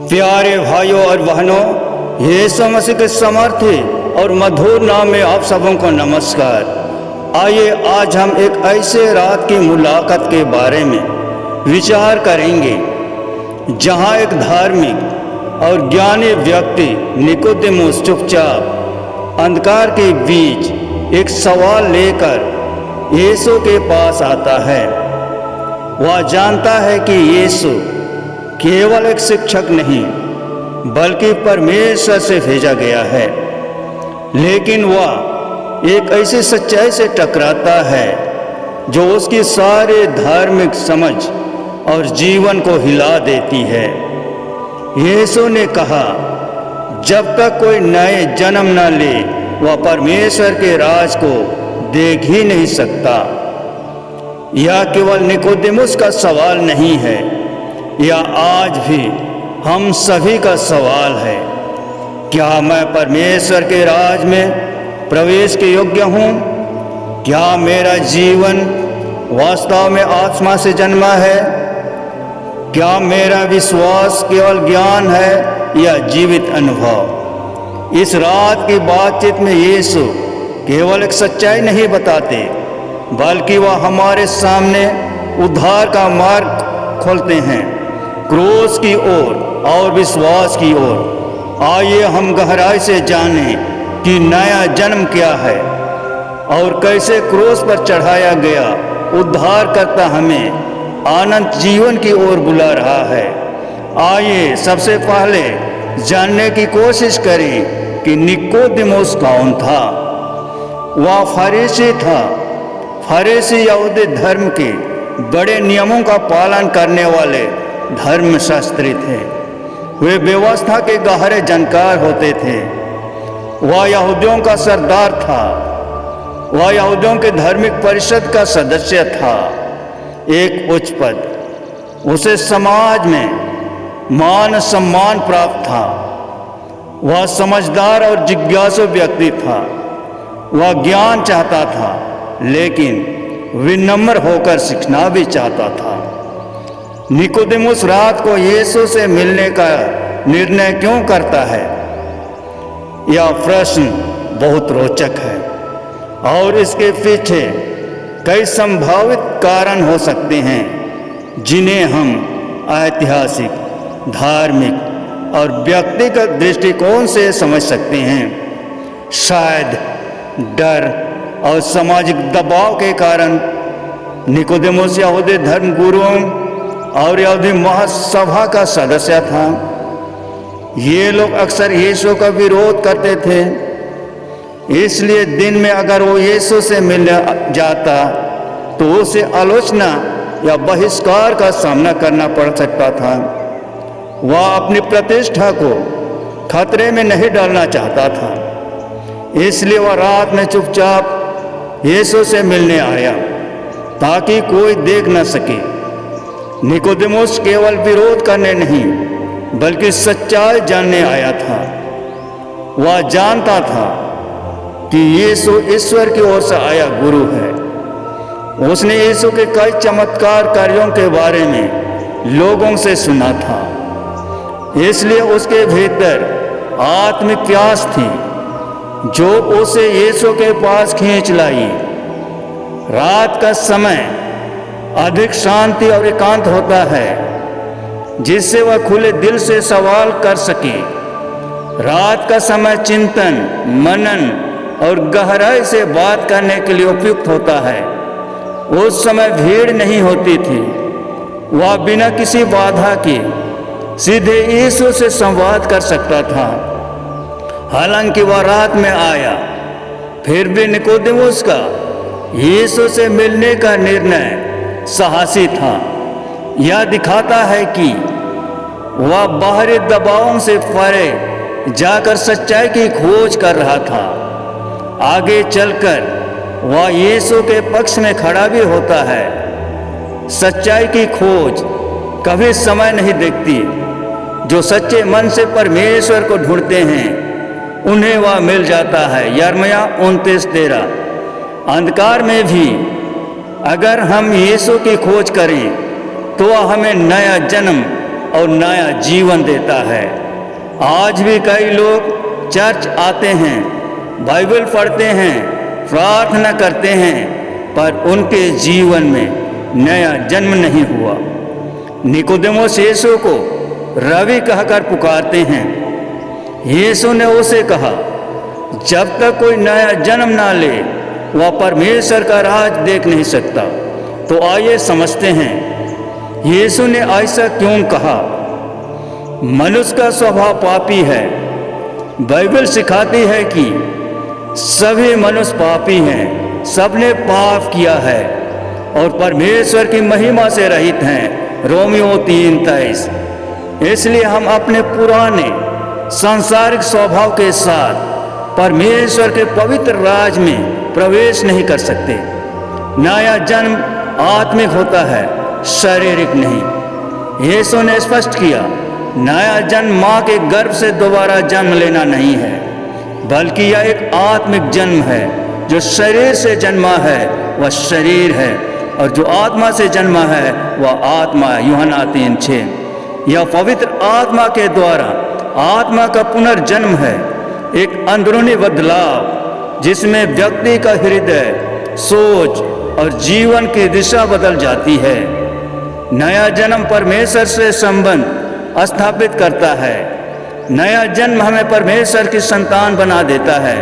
प्यारे भाइयों और बहनों, यीशु मसीह के समर्थी और मधुर नाम में आप सबों को नमस्कार। आइए आज हम एक ऐसे रात की मुलाकात के बारे में विचार करेंगे जहां एक धार्मिक और ज्ञानी व्यक्ति निकोदेमुस चुपचाप अंधकार के बीच एक सवाल लेकर यीशु के पास आता है। वह जानता है कि यीशु केवल एक शिक्षक नहीं बल्कि परमेश्वर से भेजा गया है, लेकिन वह एक ऐसी सच्चाई से टकराता है जो उसकी सारे धार्मिक समझ और जीवन को हिला देती है। यीशु ने कहा, जब तक कोई नए जन्म न ले वह परमेश्वर के राज को देख ही नहीं सकता। यह केवल निकोदेमुस का सवाल नहीं है, यह आज भी हम सभी का सवाल है। क्या मैं परमेश्वर के राज में प्रवेश के योग्य हूँ? क्या मेरा जीवन वास्तव में आत्मा से जन्मा है? क्या मेरा विश्वास केवल ज्ञान है या जीवित अनुभव? इस रात की बातचीत में यीशु केवल एक सच्चाई नहीं बताते, बल्कि वह हमारे सामने उद्धार का मार्ग खोलते हैं, क्रूस की ओर और विश्वास की ओर। आइए हम गहराई से जानें कि नया जन्म क्या है और कैसे क्रूस पर चढ़ाया गया उद्धारकर्ता हमें अनंत जीवन की ओर बुला रहा है। आइए सबसे पहले जानने की कोशिश करें कि निकोदेमुस कौन था। वह फरीसी था। फरीसी यहूदी धर्म के बड़े नियमों का पालन करने वाले धर्मशास्त्री थे। वे व्यवस्था के गहरे जानकार होते थे। वह यहूदियों का सरदार था। वह यहूदियों के धार्मिक परिषद का सदस्य था, एक उच्च पद। उसे समाज में मान सम्मान प्राप्त था। वह समझदार और जिज्ञासु व्यक्ति था। वह ज्ञान चाहता था, लेकिन विनम्र होकर सीखना भी चाहता था। निकोदेमुस रात को यीशु से मिलने का निर्णय क्यों करता है? यह प्रश्न बहुत रोचक है और इसके पीछे कई संभावित कारण हो सकते हैं, जिन्हें हम ऐतिहासिक, धार्मिक और व्यक्तिगत दृष्टिकोण से समझ सकते हैं। शायद डर और सामाजिक दबाव के कारण निकोदेमुस यहूदी धर्म गुरुओं और यहूदी महासभा का सदस्य था। ये लोग अक्सर यीशु का विरोध करते थे, इसलिए दिन में अगर वो यीशु से मिलने जाता तो उसे आलोचना या बहिष्कार का सामना करना पड़ सकता था। वह अपनी प्रतिष्ठा को खतरे में नहीं डालना चाहता था, इसलिए वह रात में चुपचाप यीशु से मिलने आया ताकि कोई देख न सके। निकोदेमुस केवल विरोध करने नहीं बल्कि सच्चाई जानने आया था। वह जानता था कि यीशु ईश्वर की ओर से आया गुरु है। उसने यीशु के कई चमत्कार कार्यों के बारे में लोगों से सुना था, इसलिए उसके भीतर आत्मिक प्यास थी जो उसे यीशु के पास खींच लाई। रात का समय अधिक शांति और एकांत होता है, जिससे वह खुले दिल से सवाल कर सके। रात का समय चिंतन, मनन और गहराई से बात करने के लिए उपयुक्त होता है। उस समय भीड़ नहीं होती थी। वह बिना किसी बाधा के सीधे यीशु से संवाद कर सकता था। हालांकि वह रात में आया, फिर भी निकोदेमुस का यीशु से मिलने का निर्णय साहसी था। यह दिखाता है कि वह बाहरी दबावों से परे जाकर सच्चाई की खोज कर रहा था। आगे चलकर वह यीशु के पक्ष में खड़ा भी होता है। सच्चाई की खोज कभी समय नहीं देखती। जो सच्चे मन से परमेश्वर को ढूंढते हैं उन्हें वह मिल जाता है। यिर्मयाह 29:13। अंधकार में भी अगर हम यीशु की खोज करें तो वह हमें नया जन्म और नया जीवन देता है। आज भी कई लोग चर्च आते हैं, बाइबल पढ़ते हैं, प्रार्थना करते हैं, पर उनके जीवन में नया जन्म नहीं हुआ। निकोदेमुस यीशु को रवि कहकर पुकारते हैं। यीशु ने उसे कहा, जब तक कोई नया जन्म ना ले वह परमेश्वर का राज देख नहीं सकता। तो आइए समझते हैं यीशु ने ऐसा क्यों कहा। मनुष्य का स्वभाव पापी है। बाइबल सिखाती है कि सभी मनुष्य पापी हैं, सबने पाप किया है और परमेश्वर की महिमा से रहित हैं। रोमियो 3:23। इसलिए हम अपने पुराने सांसारिक स्वभाव के साथ परमेश्वर के पवित्र राज में प्रवेश नहीं कर सकते। नया जन्म आत्मिक होता है, शारीरिक नहीं। यीशु ने स्पष्ट किया, नया जन्म माँ के गर्भ से दोबारा जन्म लेना नहीं है, बल्कि यह एक आत्मिक जन्म है। जो शरीर से जन्मा है वह शरीर है, और जो आत्मा से जन्मा है वह आत्मा। यूहन्ना 3:6। यह पवित्र आत्मा के द्वारा आत्मा का पुनर्जन्म है, एक अंदरूनी बदलाव जिसमें व्यक्ति का हृदय, सोच और जीवन की दिशा बदल जाती है। नया जन्म परमेश्वर से संबंध स्थापित करता है। नया जन्म हमें परमेश्वर की संतान बना देता है।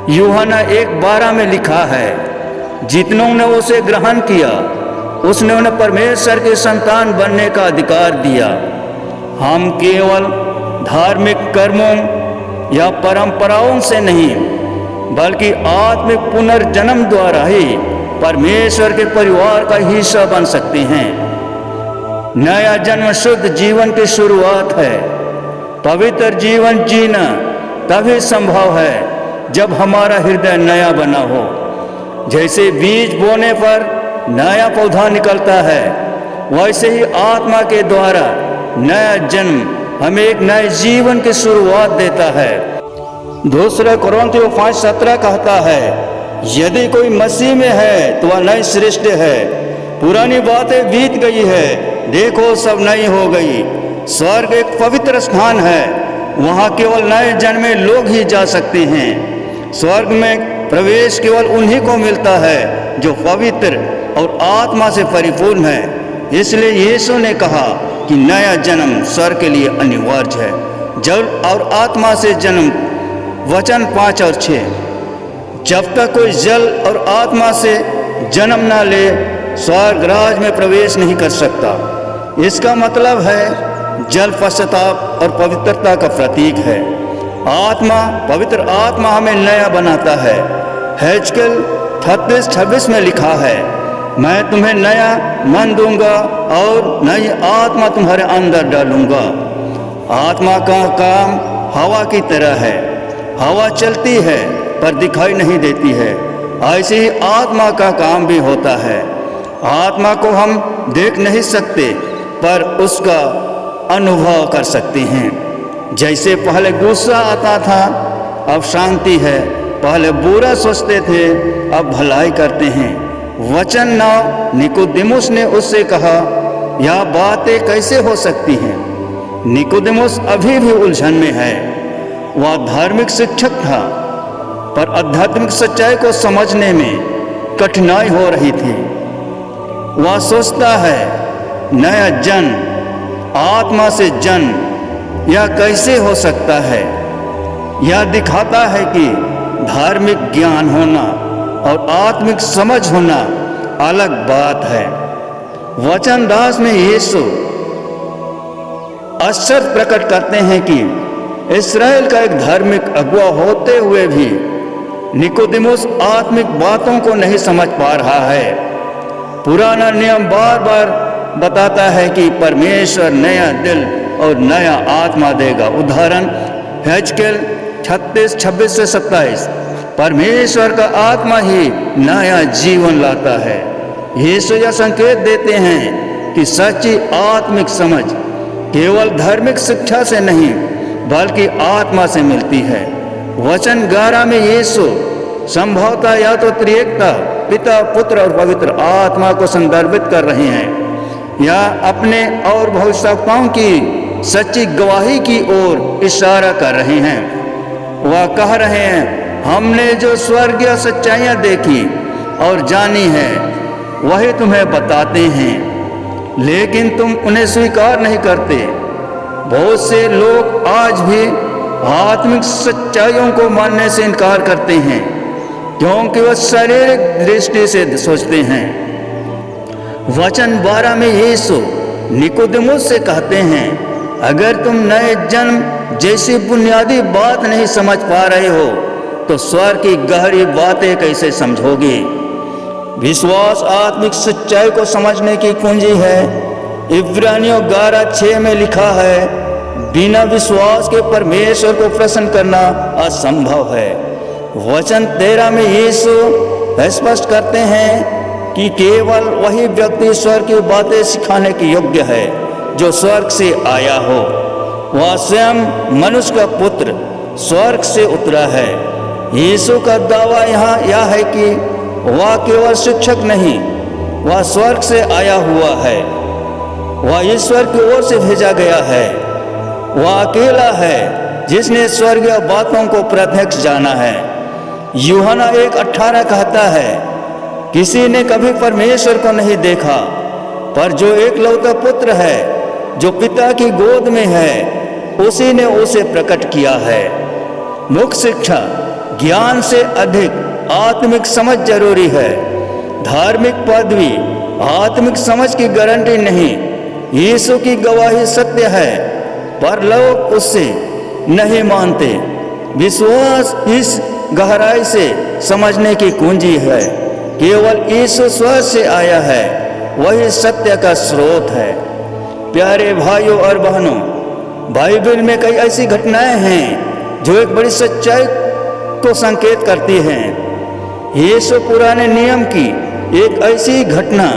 यूहन्ना 1:12 में लिखा है, जितनों ने उसे ग्रहण किया उसने उन्हें परमेश्वर की संतान बनने का अधिकार दिया। हम केवल धार्मिक कर्मों या परंपराओं से नहीं, बल्कि आत्मिक पुनर्जन्म द्वारा ही परमेश्वर के परिवार का हिस्सा बन सकते हैं। नया जन्म शुद्ध जीवन की शुरुआत है। पवित्र जीवन जीना तभी संभव है जब हमारा हृदय नया बना हो। जैसे बीज बोने पर नया पौधा निकलता है, वैसे ही आत्मा के द्वारा नया जन्म हमें एक नए जीवन की शुरुआत देता है। दूसरा कोरिन्थियों 5:17 कहता है, यदि कोई मसीह में है तो वह नई सृष्टि है, पुरानी बातें बीत गई है, देखो सब नई हो गई। स्वर्ग एक पवित्र स्थान है, वहाँ केवल नए जन्मे लोग ही जा सकते हैं। स्वर्ग में प्रवेश केवल उन्हीं को मिलता है जो पवित्र और आत्मा से परिपूर्ण है। इसलिए यीशु ने कहा कि नया जन्म स्वर्ग के लिए अनिवार्य है। जल और आत्मा से जन्म, वचन 5 और 6। जब तक कोई जल और आत्मा से जन्म ना ले स्वर्ग राज में प्रवेश नहीं कर सकता। इसका मतलब है जल पश्चाताप और पवित्रता का प्रतीक है। आत्मा, पवित्र आत्मा हमें नया बनाता है। हेजकेल 36:26 में लिखा है, मैं तुम्हें नया मन दूंगा और नई आत्मा तुम्हारे अंदर डालूंगा। आत्मा का काम हवा की तरह है। हवा चलती है पर दिखाई नहीं देती है, ऐसे ही आत्मा का काम भी होता है। आत्मा को हम देख नहीं सकते पर उसका अनुभव कर सकते हैं। जैसे पहले गुस्सा आता था, अब शांति है। पहले बुरा सोचते थे, अब भलाई करते हैं। वचन 9 निकोदेमुस ने उससे कहा, यह बातें कैसे हो सकती हैं? निकोदेमुस अभी भी उलझन में है। वह धार्मिक शिक्षक था, पर आध्यात्मिक सच्चाई को समझने में कठिनाई हो रही थी। वह सोचता है, नया जन्म, आत्मा से जन्म, यह कैसे हो सकता है? यह दिखाता है कि धार्मिक ज्ञान होना और आत्मिक समझ होना अलग बात है। वचन 10 में यीशु आश्चर्य प्रकट करते हैं कि इस्राएल का एक धार्मिक अगुवा होते हुए भी निकोदेमुस आत्मिक बातों को नहीं समझ पा रहा है। पुराना नियम बार बार बताता है कि परमेश्वर नया दिल और नया आत्मा देगा। उदाहरण हेजकेल 36:26-27। परमेश्वर का आत्मा ही नया जीवन लाता है। यीशु यह संकेत देते हैं कि सच्ची आत्मिक समझ केवल धार्मिक शिक्षा से नहीं बल्कि आत्मा से मिलती है। वचन 11 में यीशु संभवतः या तो त्रिएकता, पिता, पुत्र और पवित्र आत्मा को संदर्भित कर रहे हैं। या अपने और भविष्यवक्ताओं की सच्ची गवाही की ओर इशारा कर रहे हैं। वह कह रहे हैं, हमने जो स्वर्गीय सच्चाइयाँ देखी और जानी है वही तुम्हें बताते हैं, लेकिन तुम उन्हें स्वीकार नहीं करते। बहुत से लोग आज भी आत्मिक सच्चाइयों को मानने से इनकार करते हैं क्योंकि वह शारीरिक दृष्टि से सोचते हैं। वचन 12 में यीशु निकोदेमुस से कहते हैं, अगर तुम नए जन्म जैसी बुनियादी बात नहीं समझ पा रहे हो तो स्वर्ग की गहरी बातें कैसे समझोगे। विश्वास आत्मिक सच्चाई को समझने की कुंजी है। इब्रानियों 11:6 में लिखा है, बिना विश्वास के परमेश्वर को प्रसन्न करना असंभव है। वचन 13 में यीशु स्पष्ट करते हैं कि केवल वही व्यक्ति स्वर्ग की बातें सिखाने के योग्य है जो स्वर्ग से आया हो। वह स्वयं मनुष्य का पुत्र स्वर्ग से उतरा है। यीशु का दावा यहाँ यह है कि वह केवल शिक्षक नहीं, वह स्वर्ग से आया हुआ है। वह ईश्वर की ओर से भेजा गया है। वह अकेला है जिसने स्वर्गीय बातों को प्रत्यक्ष जाना है। यूहन्ना 1:18 कहता है, किसी ने कभी परमेश्वर को नहीं देखा, पर जो एकलौता पुत्र है जो पिता की गोद में है उसी ने उसे प्रकट किया है। मुख्य शिक्षा ज्ञान से अधिक आत्मिक समझ जरूरी है। धार्मिक पदवी आत्मिक समझ की गारंटी नहीं। यीशु की गवाही सत्य है पर लोग उससे नहीं मानते। विश्वास इस गहराई से समझने की कुंजी है। केवल यीशु स्वर्ग से आया है, वही सत्य का स्रोत है। प्यारे भाइयों और बहनों, बाइबल में कई ऐसी घटनाएं हैं जो एक बड़ी सच्चाई को संकेत करती हैं। यीशु पुराने नियम की एक ऐसी घटना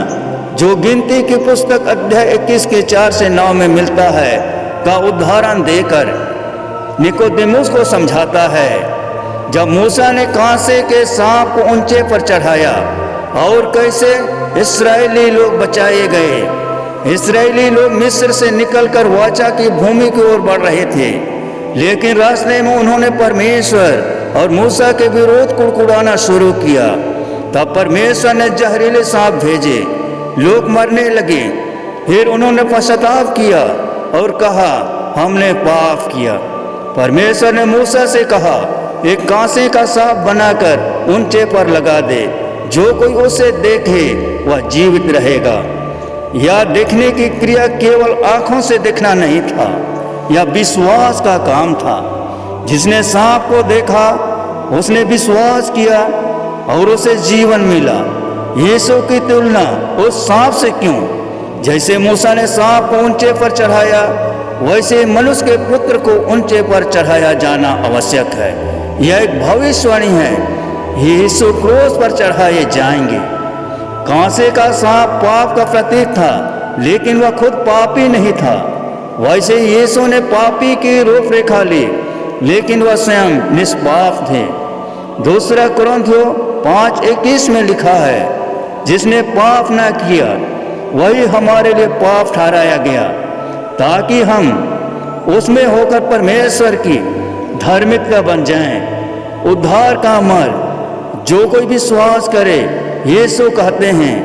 जो गिनती की पुस्तक अध्याय 21 के 4 से 9 में मिलता है का उदाहरण देकर निकोदेमुस को समझाता है। जब मूसा ने कांसे के सांप को ऊंचे पर चढ़ाया और कैसे इस्राएली लोग बचाए गए। इस्राएली लोग मिस्र से निकलकर वाचा की भूमि की ओर बढ़ रहे थे, लेकिन रास्ते में उन्होंने परमेश्वर और मूसा के विरोध कुड़कुड़ाना शुरू किया। तब परमेश्वर ने जहरीले सांप भेजे, लोग मरने लगे। फिर उन्होंने पश्चाताप किया और कहा, हमने पाप किया। परमेश्वर ने मूसा से कहा, एक कांसे का सांप बनाकर ऊंचे पर लगा दे, जो कोई उसे देखे वह जीवित रहेगा। यह देखने की क्रिया केवल आंखों से देखना नहीं था, यह विश्वास का काम था। जिसने सांप को देखा उसने विश्वास किया और उसे जीवन मिला। यीशु की तुलना उस सांप से क्यों? जैसे मूसा ने सांप को ऊंचे पर चढ़ाया, वैसे मनुष्य के पुत्र को ऊंचे पर चढ़ाया जाना आवश्यक है। यह एक भविष्यवाणी है। यीशु क्रूस पर चढ़ाए जाएंगे। कांसे का सांप पाप का प्रतीक था, लेकिन वह खुद पापी नहीं था। वैसे यीशु ने पापी की रूपरेखा ली, लेकिन वह स्वयं निष्पाप थे। दूसरा कुरिन्थियों 5:21 में लिखा है, जिसने पाप न किया वही हमारे लिए पाप ठहराया गया, ताकि हम उसमें होकर परमेश्वर की धार्मिकता बन जाएं। उद्धार का मार्ग जो कोई विश्वास करे, यीशु कहते हैं,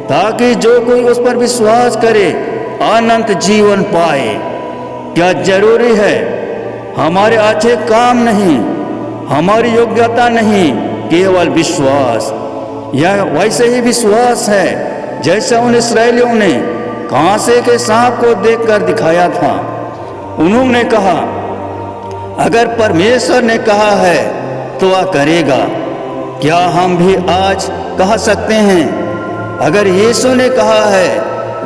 ताकि जो कोई उस पर विश्वास करे अनंत जीवन पाए। क्या जरूरी है? हमारे अच्छे काम नहीं, हमारी योग्यता नहीं, केवल विश्वास। यह वैसे ही विश्वास है जैसा उन इस्राएलियों ने कांसे के सांप को देखकर दिखाया था। उन्होंने कहा, अगर परमेश्वर ने कहा है तो वह करेगा। क्या हम भी आज कह सकते हैं, अगर यीशु ने कहा है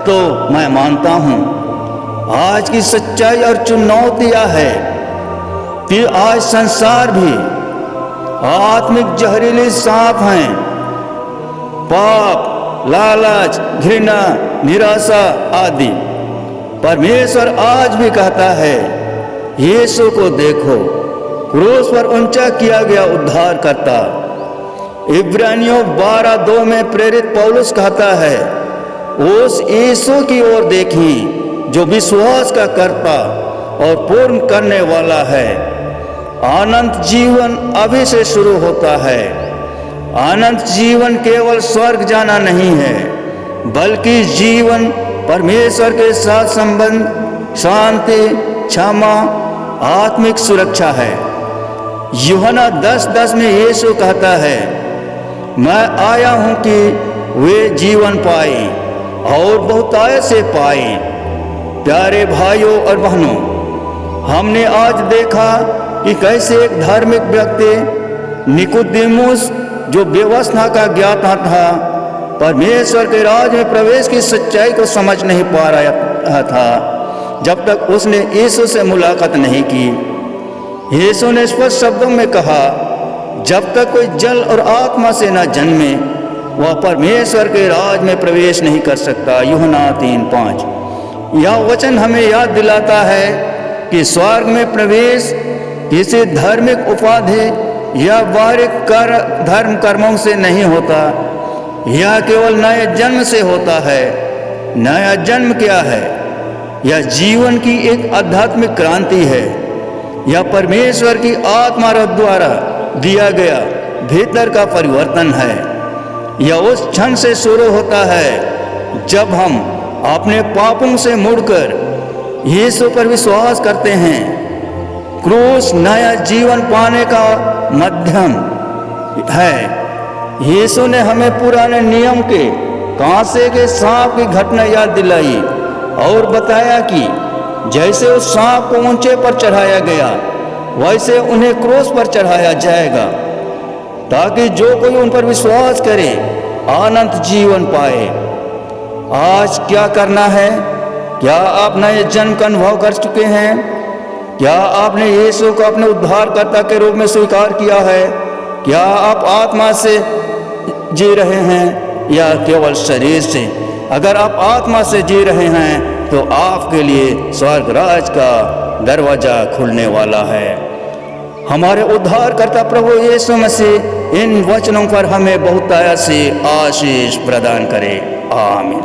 तो मैं मानता हूँ? आज की सच्चाई और चुनौतियाँ है कि आज संसार भी आत्मिक जहरीले सांप हैं। पाप, लालच, घृणा, निराशा आदि। परमेश्वर आज भी कहता है, यीशु को देखो, क्रूस पर ऊंचा किया गया उद्धार करता। इब्रानियों 12:2 में प्रेरित पौलुस कहता है, उस यीशु की ओर देखें जो विश्वास का कर्ता और पूर्ण करने वाला है। अनंत जीवन अभी से शुरू होता है। अनंत जीवन केवल स्वर्ग जाना नहीं है, बल्कि जीवन परमेश्वर के साथ संबंध, शांति, क्षमा, आत्मिक सुरक्षा है। यूहन्ना 10:10 में यीशु कहता है, मैं आया हूं कि वे जीवन पाए और बहुतायत से पाए। प्यारे भाइयों और बहनों, हमने आज देखा कि कैसे एक धार्मिक व्यक्ति निकोदेमुस, जो व्यवस्था का ज्ञाता था, परमेश्वर के राज में प्रवेश की सच्चाई को समझ नहीं पा रहा था जब तक उसने यीशु से मुलाकात नहीं की। यीशु ने स्पष्ट शब्दों में कहा, जब तक कोई जल और आत्मा से न जन्मे वह परमेश्वर के राज में प्रवेश नहीं कर सकता। यूहन्ना 3:5। यह वचन हमें याद दिलाता है कि स्वर्ग में प्रवेश किसी धार्मिक उपाधि या बाहरी धर्म कर्मों से नहीं होता, यह केवल नए जन्म से होता है। नया जन्म क्या है? यह जीवन की एक आध्यात्मिक क्रांति है। यह परमेश्वर की आत्मा द्वारा दिया गया भीतर का परिवर्तन है। यह उस क्षण से शुरू होता है जब हम अपने पापों से मुड़कर यीशु पर विश्वास करते हैं। क्रूस नया जीवन पाने का माध्यम है। यीशु ने हमें पुराने नियम के कांसे के सांप की घटना याद दिलाई और बताया कि जैसे उस सांप को ऊंचे पर चढ़ाया गया, वैसे उन्हें क्रूस पर चढ़ाया जाएगा, ताकि जो कोई उन पर विश्वास करे अनंत जीवन पाए। आज क्या करना है? क्या आप नए जन्म का अनुभव कर चुके हैं? क्या आपने यीशु को अपने उद्धारकर्ता के रूप में स्वीकार किया है? क्या आप आत्मा से जी रहे हैं या केवल शरीर से? अगर आप आत्मा से जी रहे हैं तो आपके लिए स्वर्ग राज का दरवाजा खुलने वाला है। हमारे उद्धारकर्ता प्रभु यीशु मसीह इन वचनों पर हमें बहुतायत से आशीष प्रदान करे। आमीन।